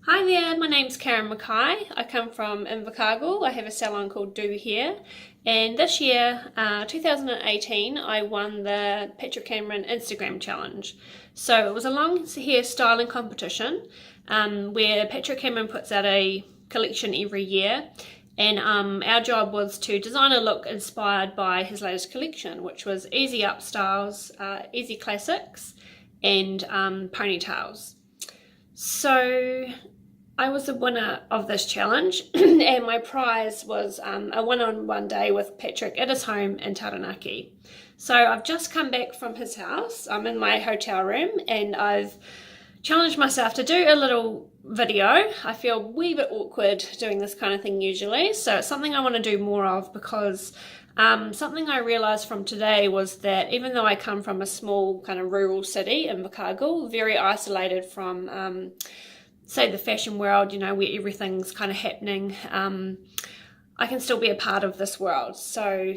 Hi there, my name's Caren Mackay. I come from Invercargill. I have a salon called Do Hair, and this year, 2018, I won the Patrick Cameron Instagram challenge. So it was a long hair styling competition where Patrick Cameron puts out a collection every year, and our job was to design a look inspired by his latest collection, which was easy up styles, easy classics, and ponytails. So I was the winner of this challenge and my prize was a one-on-one day with Patrick at his home in Taranaki. So I've just come back from his house. I'm in my hotel room and I've challenged myself to do a little video. I feel a wee bit awkward doing this kind of thing usually, so it's something I want to do more of because something I realised from today was that even though I come from a small kind of rural city in Invercargill, very isolated from say the fashion world, where everything's kind of happening, I can still be a part of this world. So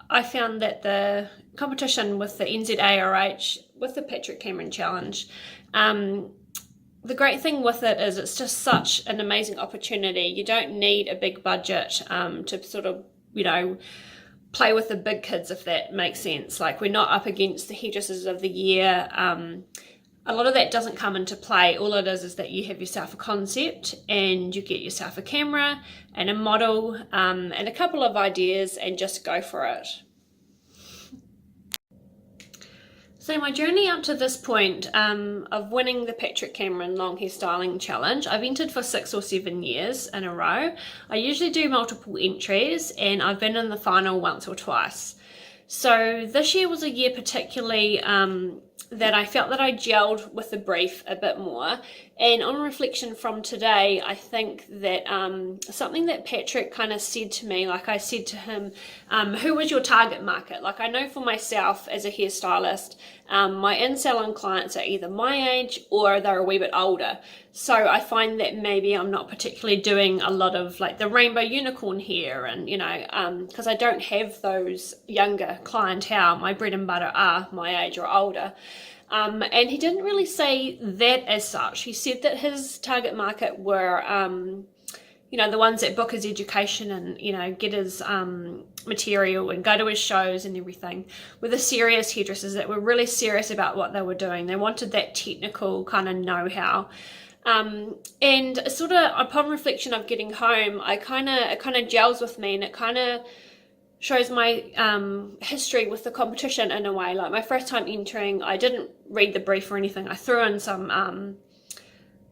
I found that the competition with the NZARH, with the Patrick Cameron Challenge, the great thing with it is it's just such an amazing opportunity. You don't need a big budget to sort of, play with the big kids, if that makes sense. Like, we're not up against the hairdressers of the year. A lot of that doesn't come into play. All it is that you have yourself a concept and you get yourself a camera and a model and a couple of ideas and just go for it. So my journey up to this point of winning the Patrick Cameron Long Hair Styling Challenge, I've entered for 6 or 7 years in a row. I usually do multiple entries and I've been in the final once or twice. So this year was a year particularly that I felt that I gelled with the brief a bit more, and on reflection from today, I think that something that Patrick kind of said to me, like I said to him, who was your target market? Like, I know for myself as a hairstylist, my in-salon clients are either my age or they're a wee bit older. So I find that maybe I'm not particularly doing a lot of like the rainbow unicorn hair and, because I don't have those younger clientele. My bread and butter are my age or older. And he didn't really say that as such. He said that his target market were, the ones that book his education and, get his material and go to his shows and everything, were the serious hairdressers that were really serious about what they were doing. They wanted that technical kind of know-how. And sort of upon reflection of getting home, it kind of gels with me, and it kind of shows my history with the competition in a way. Like, my first time entering, I didn't read the brief or anything. I threw in some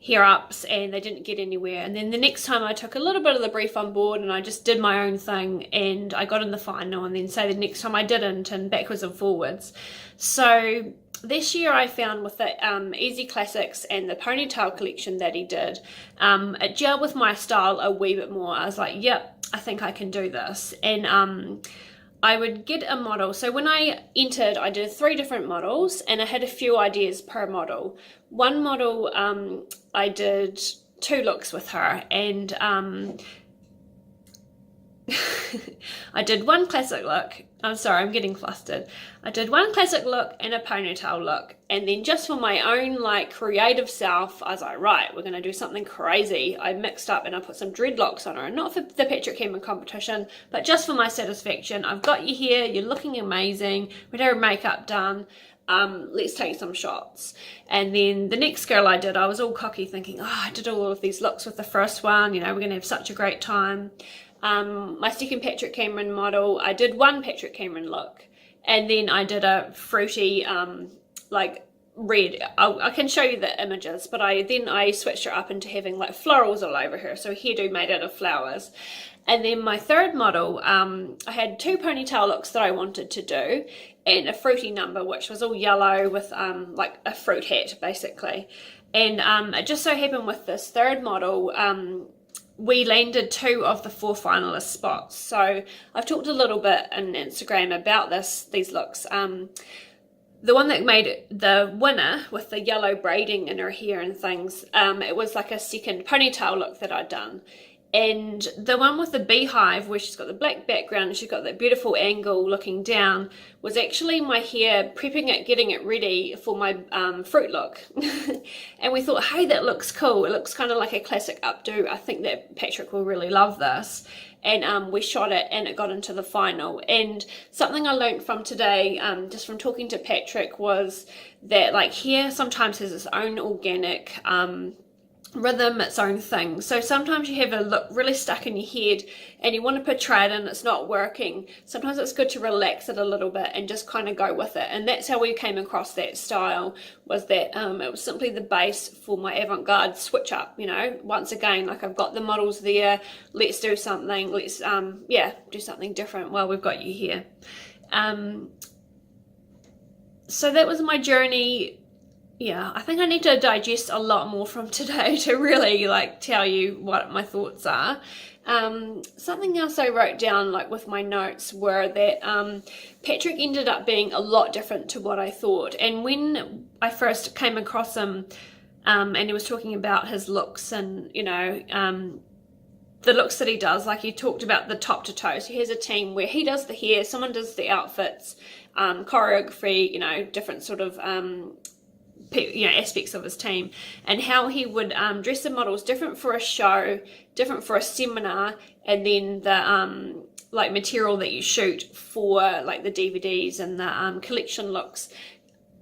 hair ups and they didn't get anywhere. And then the next time I took a little bit of the brief on board and I just did my own thing and I got in the final, and then say the next time I didn't, and backwards and forwards. So this year I found with the Easy Classics and the ponytail collection that he did, it gelled with my style a wee bit more. I was like, yep, I think I can do this. And I would get a model. So when I entered, I did 3 different models and I had a few ideas per model. One model, I did 2 looks with her, and I did one classic look. I'm sorry, I'm getting flustered. I did one classic look and a ponytail look. And then just for my own creative self, I was like, right, we're going to do something crazy. I mixed up and I put some dreadlocks on her. And not for the Patrick Cameron competition, but just for my satisfaction. I've got you here, you're looking amazing. We had her makeup done. Let's take some shots. And then the next girl I did, I was all cocky thinking, I did all of these looks with the first one. We're going to have such a great time. My second Patrick Cameron model, I did one Patrick Cameron look, and then I did a fruity, red. I can show you the images, but I switched her up into having florals all over her, so hairdo made out of flowers. And then my third model, I had 2 ponytail looks that I wanted to do, and a fruity number, which was all yellow with a fruit hat basically. And it just so happened with this third model, we landed 2 of the 4 finalist spots. So I've talked a little bit on Instagram about these looks. The one that made the winner with the yellow braiding in her hair and things, it was like a second ponytail look that I'd done. And the one with the beehive, where she's got the black background and she's got that beautiful angle looking down, was actually my hair prepping it, getting it ready for my fruit look. And we thought, hey, that looks cool. It looks kind of like a classic updo. I think that Patrick will really love this. And we shot it and it got into the final. And something I learned from today, just from talking to Patrick, was that like hair sometimes has its own organic rhythm, its own thing. So sometimes you have a look really stuck in your head and you want to portray it and it's not working. Sometimes it's good to relax it a little bit and just kind of go with it. And that's how we came across that style, was that it was simply the base for my avant-garde switch up, you know. Once again, like I've got the models there, let's do something, let's do something different while we've got you here. So that was my journey. Yeah, I think I need to digest a lot more from today to really like tell you what my thoughts are. Something else I wrote down like with my notes were that Patrick ended up being a lot different to what I thought. And when I first came across him and he was talking about his looks and, you know, the looks that he does, like he talked about the top to toe. So he has a team where he does the hair, someone does the outfits, choreography, you know, different sort of aspects of his team, and how he would dress the models different for a show, different for a seminar, and then the like material that you shoot for like the DVDs and the collection looks.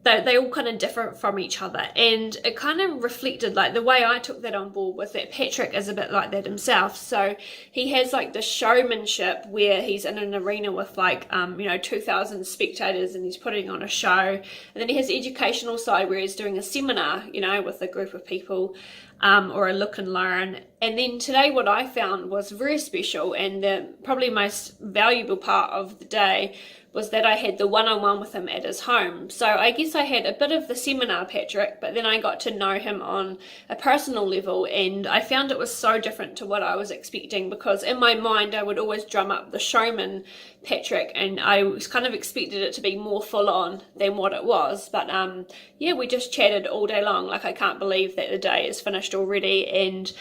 They all kind of different from each other, and it kind of reflected, like the way I took that on board was that Patrick is a bit like that himself. So he has like the showmanship where he's in an arena with like 2,000 spectators and he's putting on a show, and then he has the educational side where he's doing a seminar, you know, with a group of people, or a look and learn. And then today what I found was very special, and the probably most valuable part of the day was that I had the one-on-one with him at his home. So I guess I had a bit of the seminar Patrick, but then I got to know him on a personal level, and I found it was so different to what I was expecting, because in my mind I would always drum up the showman Patrick, and I was kind of expected it to be more full on than what it was. But yeah, we just chatted all day long. Like I can't believe that the day is finished already, and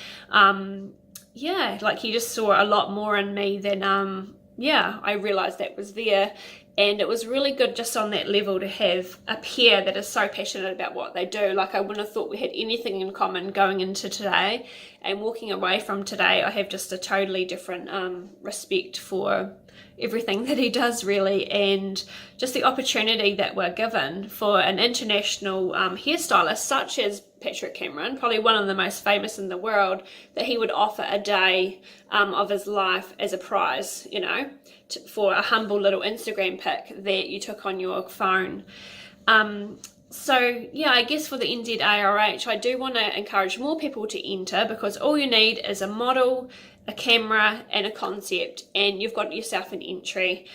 yeah, like he just saw a lot more in me than I realized that was there. And it was really good just on that level to have a pair that is so passionate about what they do. Like I wouldn't have thought we had anything in common going into today, and walking away from today I have just a totally different respect for everything that he does, really, and just the opportunity that we're given for an international hairstylist such as Patrick Caren, probably one of the most famous in the world, that he would offer a day of his life as a prize, you know, for a humble little Instagram pic that you took on your phone. So yeah, I guess for the NZARH, I do want to encourage more people to enter, because all you need is a model, a camera, and a concept, and you've got yourself an entry.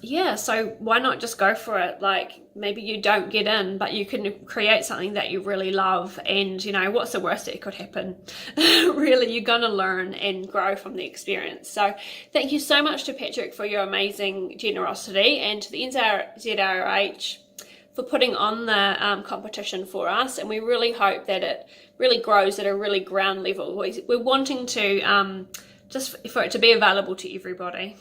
Yeah, so why not just go for it? Like maybe you don't get in, but you can create something that you really love, and you know, what's the worst that could happen? Really, you're gonna learn and grow from the experience. So thank you so much to Patrick for your amazing generosity, and to the NZARH for putting on the competition for us, and we really hope that it really grows at a really ground level. We're wanting to just for it to be available to everybody.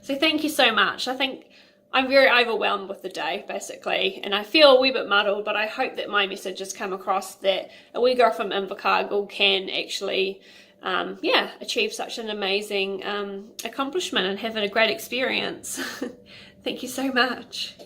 So thank you so much. I think I'm very overwhelmed with the day, basically, and I feel a wee bit muddled, but I hope that my message has come across, that a wee girl from Invercargill can actually achieve such an amazing accomplishment and have a great experience. Thank you so much.